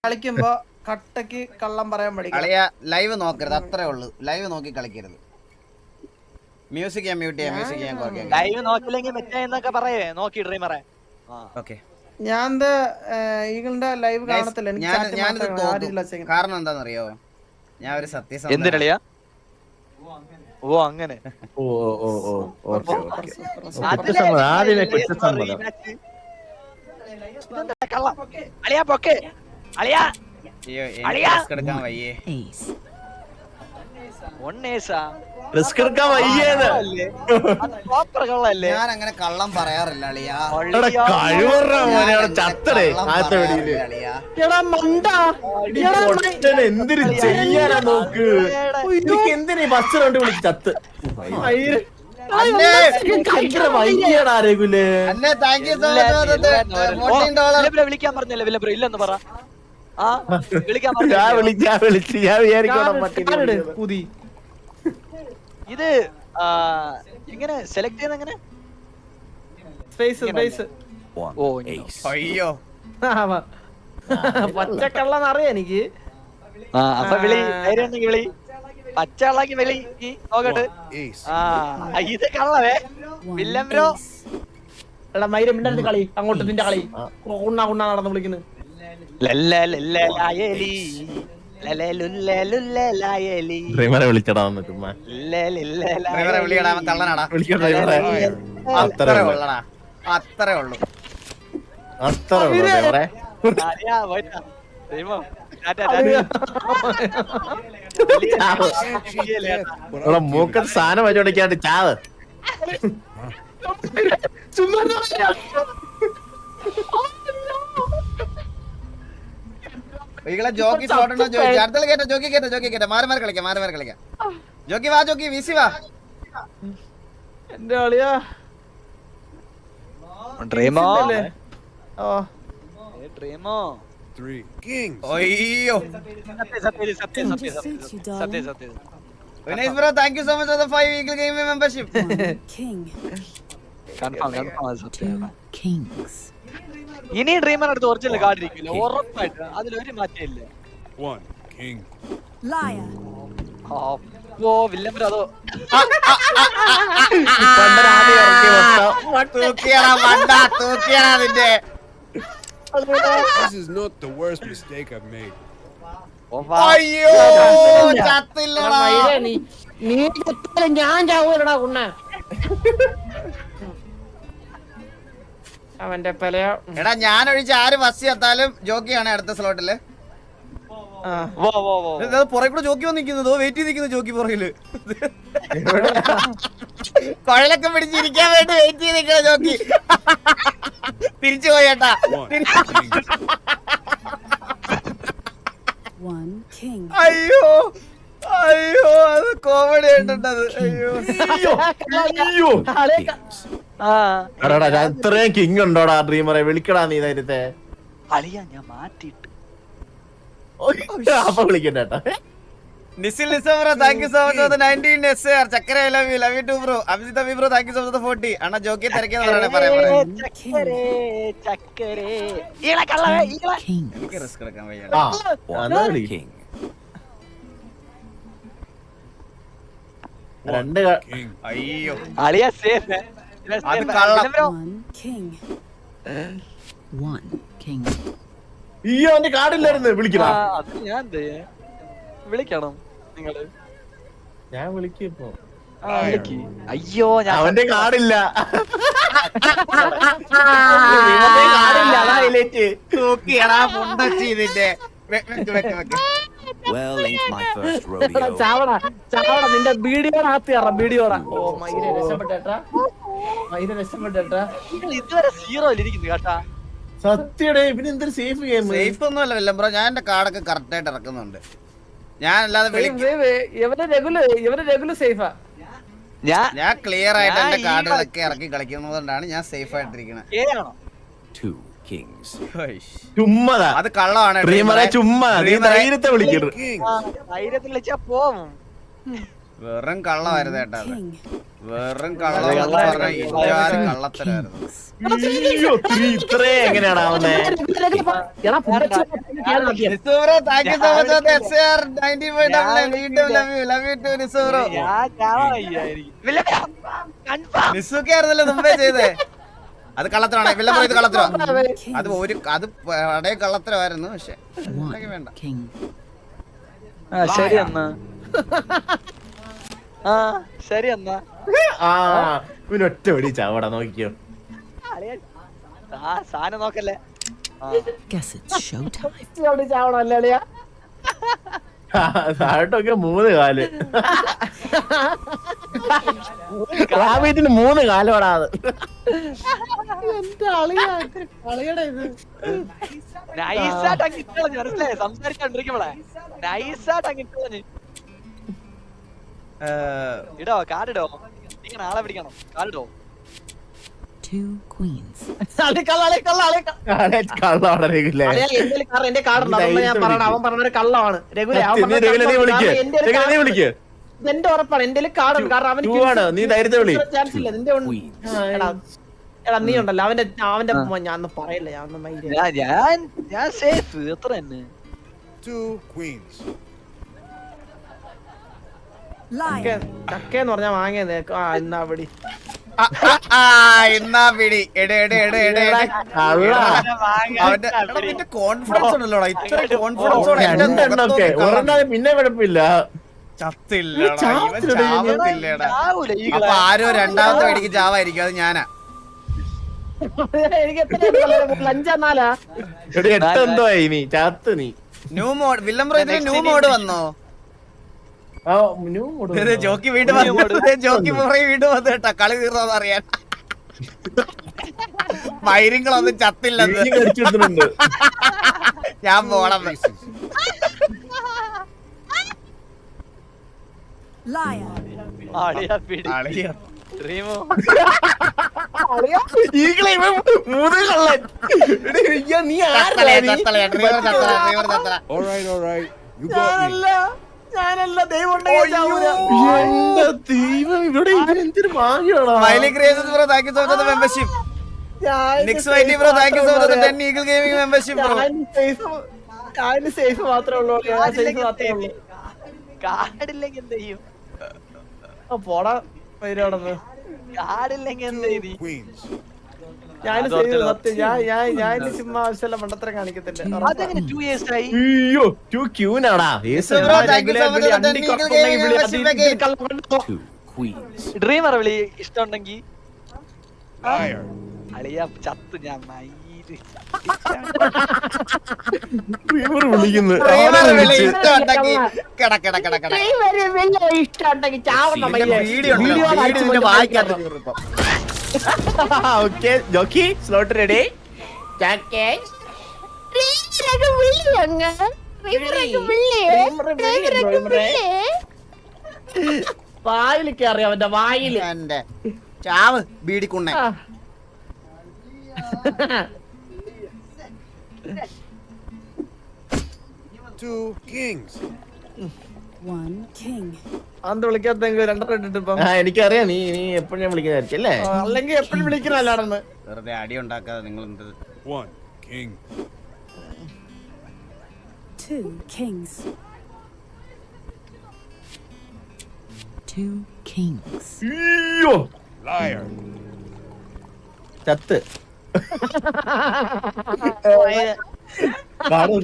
കളിക്കുമ്പോ കട്ടക്ക് കള്ളം പറയാൻ പഠിക്കും. ലൈവ് നോക്കരുത്, അത്രേ ഉള്ളൂ. ലൈവ് നോക്കി കളിക്കരുത്. മ്യൂസിക് ഞാൻ മ്യൂട്ട് ചെയ്യാം, മ്യൂസിക് ഞാൻ കുറയ്ക്കാം. ലൈവ് നോക്കില്ലെങ്കിൽ മെറ്റൊക്കെ പറയേ നോക്കി ഡ്രീമറെ. ഓക്കെ, ഞാൻ ഈഗിളിന്റെ ലൈവ് കാണത്തില്ല. ഞാനിത് തോന്നും. കാരണം എന്താണെന്നറിയോ, ഞാൻ ഒരു സത്യസന്ധ. എന്തിനളിയാ? ഓ അങ്ങനെ. അളിയാ പൊക്കെ അളിയാ. എടുക്കാൻ വയ്യേ. ഞാൻ അങ്ങനെ കള്ളം പറയാറില്ല അളിയാ. എന്തിനു ചെയ്യാനാ നോക്ക്. എന്തിനാ ബസ് കൊണ്ട് വിളിച്ച് ചത്ത് വിളിക്കാൻ പറഞ്ഞല്ലേ വില ഇല്ലെന്ന് പറ. ഇത് ഇങ്ങനെ സെലക്ട് ചെയ്യുന്ന എങ്ങനെ? അയ്യോ പച്ചക്കള്ളന്നറിയാം എനിക്ക്. അപ്പൊ വിളി വിളി പച്ചക്കള്ളാക്കി വിളി നോക്കട്ടെ. ഇത് കള്ളവേ വില്ലം ബ്രോ. എടാ മൈര മിണ്ടരുത് കളി, അങ്ങോട്ട് നിന്റെ കളി കുണ്ണ കുണ്ണ നടന്ന് വിളിക്കുന്നു. വിളിച്ചടാ അത്രേ ഉള്ളൂ. മൂക്കത്ത് സാധനം വെച്ചോണ്ടിക്കാണ്ട് ചാവ്. ജോക്കി ചോട്ടണോ ചോദിച്ചു. അടുത്ത കേട്ടോ ജോക്കി കേട്ടോ, ജോക്കി കേട്ടോ. മാറി മാറി കളിക്കാം, മാറി മാറി കളിക്കാം. ജോക്കി വാ, ജോക്കി വീസി വാ. എന്റെ കളിയാ ഡ്രീമോ. അയ്യോ സത്യം Vinay bro, thank you so much for the 5 weekly game membership. ഇനി ഡ്രീമർ അടുത്ത് ഒറിജിനൽ കാർഡ് ഇരിക്കില്ല ഉറപ്പായിട്ട്, അതിലൊരു മാറ്റമില്ല. അപ്പോ വില്ലംബർ അതോ അതിന്റെ This is not the worst mistake I've made. അയ്യോ ചത്തില്ലടാ. ഞാൻ ചാവൂലടാ കുണ്ണ. അവന്റെ പലയ എടാ ഞാൻ ഒഴിച്ച് ആര് ബസ് എത്താലും ജോക്കിയാണ് അടുത്ത സ്ലോട്ടില്. പുറകെ കൂടെ ജോക്കി വന്ന് നിൽക്കുന്നത്, വെയിറ്റ് ചെയ്ത് നിൽക്കുന്നു ജോക്കി പുറകില്. കുഴലൊക്കെ പിടിച്ചിരിക്കാൻ വേണ്ടി വെയിറ്റ് ചെയ്ത് നിൽക്കുന്ന ജോക്കി തിരിച്ചു പോയേട്ടാ. അയ്യോ അയ്യോ അത് കോമഡി ആയിട്ടുണ്ടത്. അയ്യോ ഇത്രയും കിങ് ഉണ്ടോടാ ഡ്രീമറെ? വിളിക്കടാ നീ നേരത്തെ. അളിയാ ഞാൻ മാറ്റിട്ട് അപ്പൊ വിളിക്കണ്ടേട്ടാ. നിസിൽ നിസബ്രോ thank you so much for the 19 SR. ചക്കര I love you too bro. Abhijith Abhi bro thank you so much for 40. അണ്ണാ ജോക്കി തിരക്കിയെന്ന് പറയണേ. എനിക്ക് റിസ്ക് എടുക്കാൻ വയ്യ. അയ്യോ അളിയാ സേഫ്. അത് കള്ളം. അയ്യോ അവന്റെ കാർഡില്ലായിരുന്നു. വിളിക്കണം. അത് ഞാൻ വിളിക്കണം നിങ്ങള്. ഞാൻ വിളിക്കപ്പോ അയ്യോ അവന്റെ കാർഡില്ല. നിന്റെ ബീഡിയോടകത്ത് കയറാം. ബീഡിയോടാ. ഓ മൈര രക്ഷപ്പെട്ടേട്ടാ, മൈര രക്ഷപ്പെട്ടേട്ടാ. ഇതുവരെ 0 ഇരിക്കുന്നു കേട്ടാ. സത്യടേ പിന്നെ എന്തൊരു സേഫ് ഗെയിം. സേഫ് ഒന്നും അല്ല ബro. ഞാൻ എന്റെ കാർഡൊക്കെ കറക്റ്റ് ആയിട്ട് ഇറക്കുന്നുണ്ട്. ഞാൻ അല്ലാതെ ഇവരെ റെഗുലർ സേഫാ. ഞാൻ ക്ലിയർ ആയിട്ട് എന്റെ കാർഡുകളൊക്കെ ഇറക്കി കളിക്കുന്നതുകൊണ്ടാണ് ഞാൻ സേഫ് ആയിട്ടിരിക്കുന്നത്. ചുമ്മാ അത് കള്ളമാണ്. ചുമ്മാ ധൈര്യത്തെ വിളിക്കരുത്. ധൈര്യത്തിൽ വിളിച്ചാ പോവും. വെറും കള്ളമായിരുന്നു കേട്ടോ അത്. വെറും കള്ളം എന്ന് പറഞ്ഞാൽ ഇല്ലാതെ കള്ളത്തരായിരുന്നു. ഇത്രേ എങ്ങനെയാണ് ആവുന്നേ? നിസൂറോ thank you so much for SR 95 വീണ്ടും ലവ് യു ടു നിസൂറോ. നിസുക്കായിരുന്നല്ലോ മുമ്പേ ചെയ്തേ. അത് കള്ളത്തരാണ്. വില്ല പറയുന്നത് കള്ളത്തരോ? അത് അത് പടയ കള്ളത്തരമായിരുന്നു. പക്ഷെ വേണ്ട. ശരി എന്നാ ശരി എന്നാ പിന്നെ ഒറ്റ വെടി ചാവടാ നോക്കിയോ. സാധനം നോക്കല്ലേ. ചാവണല്ലേ അളിയാ? താഴോട്ടൊക്കെ 3 കാല്. റാബിറ്റിന് 3 കാലോടാ അത്. എന്റെ അളിയാ കളിയടാ ഇത്. നൈസായിട്ട് അങ്ങ് ഇട്ടളഞ്ഞു. മനസ്സിലായി സംസാരിച്ചോണ്ടിരിക്കുമ്പോളെ നൈസായിട്ട് അങ്ങ് ഇട്ടളഞ്ഞു. ഇടോ കാർഡിടോ. ഇങ്ങനെ ആളെ പിടിക്കണം. കാർഡിടോ. എന്റെ കാർഡുണ്ട്. ഞാൻ പറയണം. അവൻ പറഞ്ഞൊരു കള്ളമാണ്. എന്റെ ഉറപ്പാണ്. എന്റെ കാർഡുണ്ട്. കാരണം അവന് ചാൻസ് ഇല്ല. നിന്റെ എടാ നീ ഉണ്ടല്ലോ അവന്റെ ഞാൻ പറയില്ല. ഞാൻ സേഫ്. എത്ര തന്നെ 2 queens. ചക്കേന്ന് പറഞ്ഞാ വാങ്ങിയത്. എന്നാ പിടി എന്നാ പിടി. അവന്റെ കോൺഫിഡൻസ് ഉണ്ടല്ലോടാ. ഇത്ര കോൺഫിഡൻസോടെ പിന്നെ കുഴപ്പമില്ല. ചത്തില്ലടാ. ഇവൻ ചാവത്തില്ലടാ. അപ്പൊ ആരോ രണ്ടാമത്തെ പേടിക്ക് ചാവായിരിക്കും. അത് ഞാനാ. എനിക്ക് എത്ര 5-4 എന്തോ നീ ചാത്ത് നീ. ന്യൂ മോഡ് വില്ലം ബ്രോ. ഇതിന് ന്യൂ മോഡ് വന്നോ? ജോക്കി വീണ്ടും ജോക്കി വീണ്ടും വന്നു കേട്ടാ. കളി തീർന്നോന്ന് അറിയാൻ. മൈരിങ്ങളൊന്നും ചത്തില്ലെന്ന്. ഞാൻ പോണം. നീ All right. You got me. ഞാനല്ല ദൈവം ദൈവം ഇവിടെ എന്തൊരു ഭാഗ്യമാണോ. മൈലി creations bro thank you so much for membership. നിക്സ് വൈറ്റി bro thank you so much for 10 eagle gaming membership bro. Safe മാത്രമേ ഉള്ളൂ. കാർഡില്ലെങ്കിൽ എന്ത് ചെയ്യും? പോടാ പരിപാടന്ന്. കാർഡില്ലെങ്കിൽ എന്ത് ചെയ്തി? Queens. ഞാൻ സത്യം ഞാൻ ചുമ്മാ ആവശ്യമല്ല മണ്ടത്തരം കാണിക്കത്തില്ല. അതെങ്ങനെ 2 years ആയി? അയ്യോ 2 ക്യൂനാടാ. ഡ്രീമർ വിളി ഇഷ്ടമുണ്ടെങ്കിൽ Liar. അളിയ ചത്ത് ഞാൻ മയില് വിളിക്കുന്നു. ഇഷ്ടമുണ്ടെങ്കിൽ ചാവണം. ഓക്കെ ജോക്കി സ്ലോട്ട് റെഡി. വായില് കയറി അവന്റെ വായില്. എന്റെ ചാവ് ബീഡിക്കുണ്ണ. 2 kings. 1 king. അന്ത് വിളിക്കാത്തെങ്കിൽ 2 ഇട്ടിട്ട് ഇപ്പം. എനിക്കറിയാം നീ എപ്പോഴും ഞാൻ വിളിക്കുന്നതായിരിക്കും അല്ലേ. അല്ലെങ്കിൽ എപ്പോഴും വിളിക്കണല്ലാണെന്ന്. വെറുതെ അടി ഉണ്ടാക്കാതെ നിങ്ങൾ എന്ത്. 1 king. 2 kings. 2 kings. അയ്യോ Liar. ചത്ത്. കാണും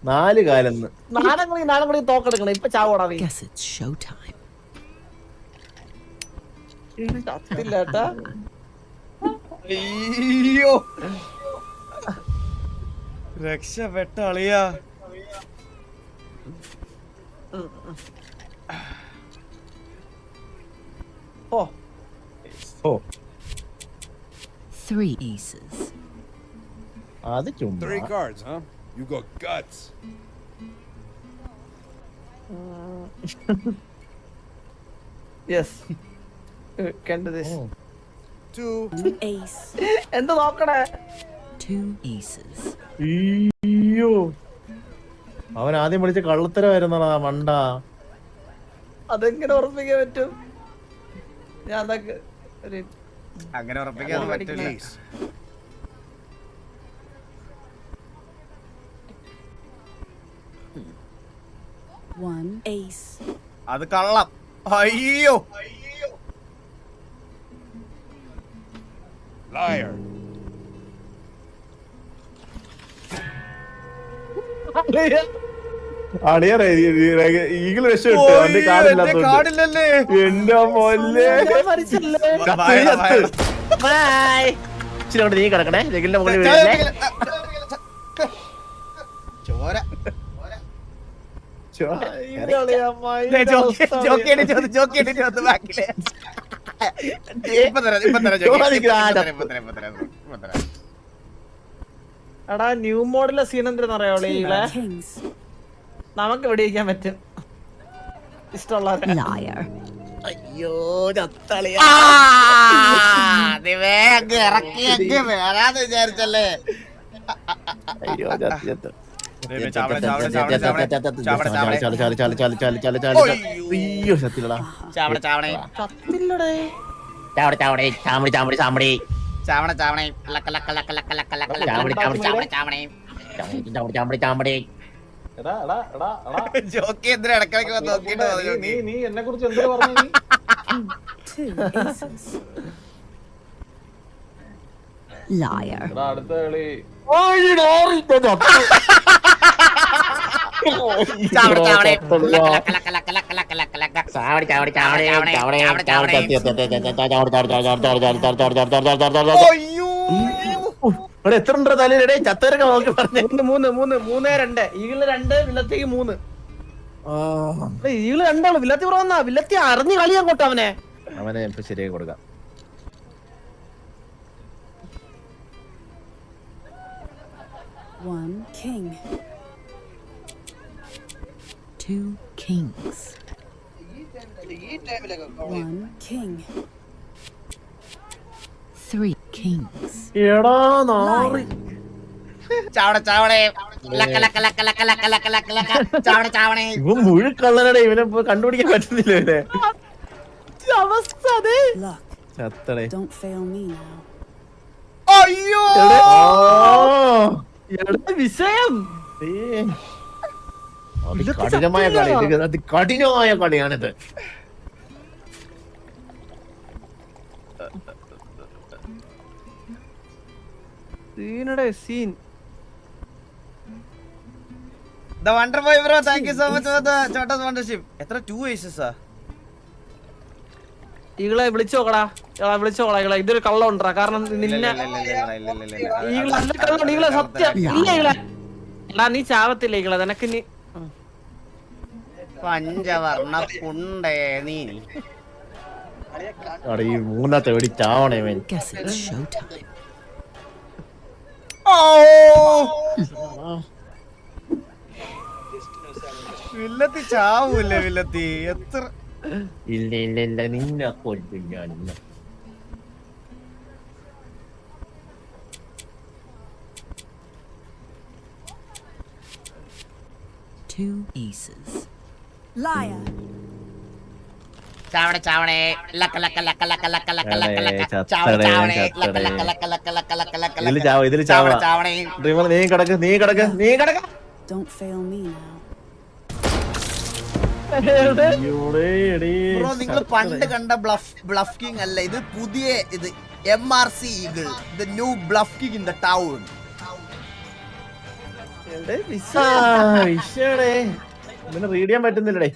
4 കാലെന്ന്. നാടൻ കളി തോക്കെടുക്കണം. ഇപ്പൊ ചാവോടാ നീ. Guess it's showtime. ചത്തില്ല കേട്ടാ. അയ്യോ രക്ഷപ്പെട്ട അളിയാ. ഓ 3 aces. അത് ചുമ്മാ 3 cards, huh? You got guts. Yes. Can do this. 2 Ace. എന്ത് നോക്കണേ? 2 aces. അയ്യോ അവൻ ആദ്യം വിളിച്ച കള്ളത്തരമായിരുന്നടാ മണ്ട. അതെങ്ങനെ ഉറപ്പിക്കാൻ പറ്റും? ഞാൻ അതൊക്കെ ഒരു അങ്ങനെ ഉറപ്പിക്കാൻ പറ്റില്ല. One ace. അത് കള്ളം. അയ്യോ Liar. അളിയറേ ഈഗിൾ രക്ഷപ്പെട്ടു അവന്റെ കാടില്ലാത്തോണ്ട്. കാടില്ലല്ലേ. എന്റെ മോല്ലേ ഞാൻ മരിച്ചല്ലേ? ബൈ. ഇച്ചിരി അങ്ങോട്ട് നീ കിടക്കണേ രഗിലിന്റെ മുകളിൽ വീഴല്ലേ. ചോര ഇതളിയാ മൈൻഡ് ദേ, അവസ്ഥ. ജോക്കിയുടെ ചോദ്യം ബാക്കിലെ. ഇപ്പൊ തരാം, ഇപ്പൊ തരാം. എടാ ന്യൂ മോഡലിലെ സീൻ എന്തെന്ന് അറിയാവോ ഈകളെ? Kings. നമുക്ക് ഇവിടെ ഇരിക്കാൻ പറ്റും ഇഷ്ടമുള്ളവരെ. Liar. അയ്യോ ചത്തളിയ. ഇറക്കി വേറാന്ന് വിചാരിച്ചല്ലേ. അയ്യോ ചത്ത് ചത്ത്. ചാവണേ. അയ്യോ സത്യടാ. കത്തില്ലടേ. എടാ എടാ എടാ എടാ ജോക്കി എന്തിനാ ഇടക്കിടക്ക് വന്ന് നോക്കിട്ട് നീ നീ എന്നെ കുറിച്ച് എന്തിനാ പറഞ്ഞു നീ? Two aces. Liar. എടാ അടുത്ത കളി ഇവിടെ എത്ര ഉണ്ടോ തലയിലെ ചത്തരൊക്കെ നോക്കി പറഞ്ഞു. 3 ഈകള് 2 വില്ലത്തേക്ക് 3. ഈകള് 2 വില്ലത്തി പുറന്നാ വില്ലത്തി അറിഞ്ഞ് കളിയാൻ കൊട്ടോ അവനെ. അവനെ ഇപ്പൊ ശരിയാക്കി കൊടുക്കാം. One king. Two kings. One king. Three kings. എടാ നാറി. ഇവൻ മുഴുക്കള്ളനടെ ഇവനെ ഇപ്പൊ കണ്ടുപിടിക്കാൻ പറ്റുന്നില്ല ഇവനെ. അവസ്ഥ അതെ. Luck. ചത്തടേ. Don't fail me now. അയ്യോ വിഷയം കഠിനമായ കളി. ഇത് അതികഠിനമായ കളിയാണിത്. സീനടെ scene. The Wonder Boy bro, thank you so much for the Chotas Wondership. എത്ര 2 aces ആ? ഈകളെ വിളിച്ചോക്കടാ. വിളിച്ചോക്കടാ ഈകളെ. ഇതൊരു കള്ളം ഉണ്ടാ. കാരണം നിന്നെ ഈകളെ നല്ല കള്ളം. ഈകളെ സത്യം ഇല്ല ഈകളെ. എടാ നീ ചാവത്തില്ല ഈകളെ. നിനക്ക് നീ പഞ്ചവർണ്ണ കുണ്ടേ നീ. അവിടെ ഈ മൂന്നാമത്തെ വെടി ചാവണേ ഇവൻ. Guess it's showtime. വില്ലത്തി ചാവൂല്ലേ വില്ലത്തി? എത്ര ഇല്ല ഇല്ല ഇല്ല നിന്നെ കൊല്ലും ഞാൻ ഇന്ന്. Two aces. Liar. ചാവണേ ഇതില് ചാവ ഇതില് ചാവ. ഡ്രീമർ നീ കിടക്ക് നീ കിടക്ക് നീ കിടക്ക. Don't fail me now. Bro നിങ്ങൾ പണ്ട് കണ്ട ബ്ലഫ് കിങ് അല്ല ഇത്. പുതിയ ഇത് MRC eagle, the new bluff king in the town. വിഷയടേ ഇവനെ റീഡ് ചെയ്യാൻ പറ്റുന്നില്ലടേ.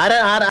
ആരാ ആരാ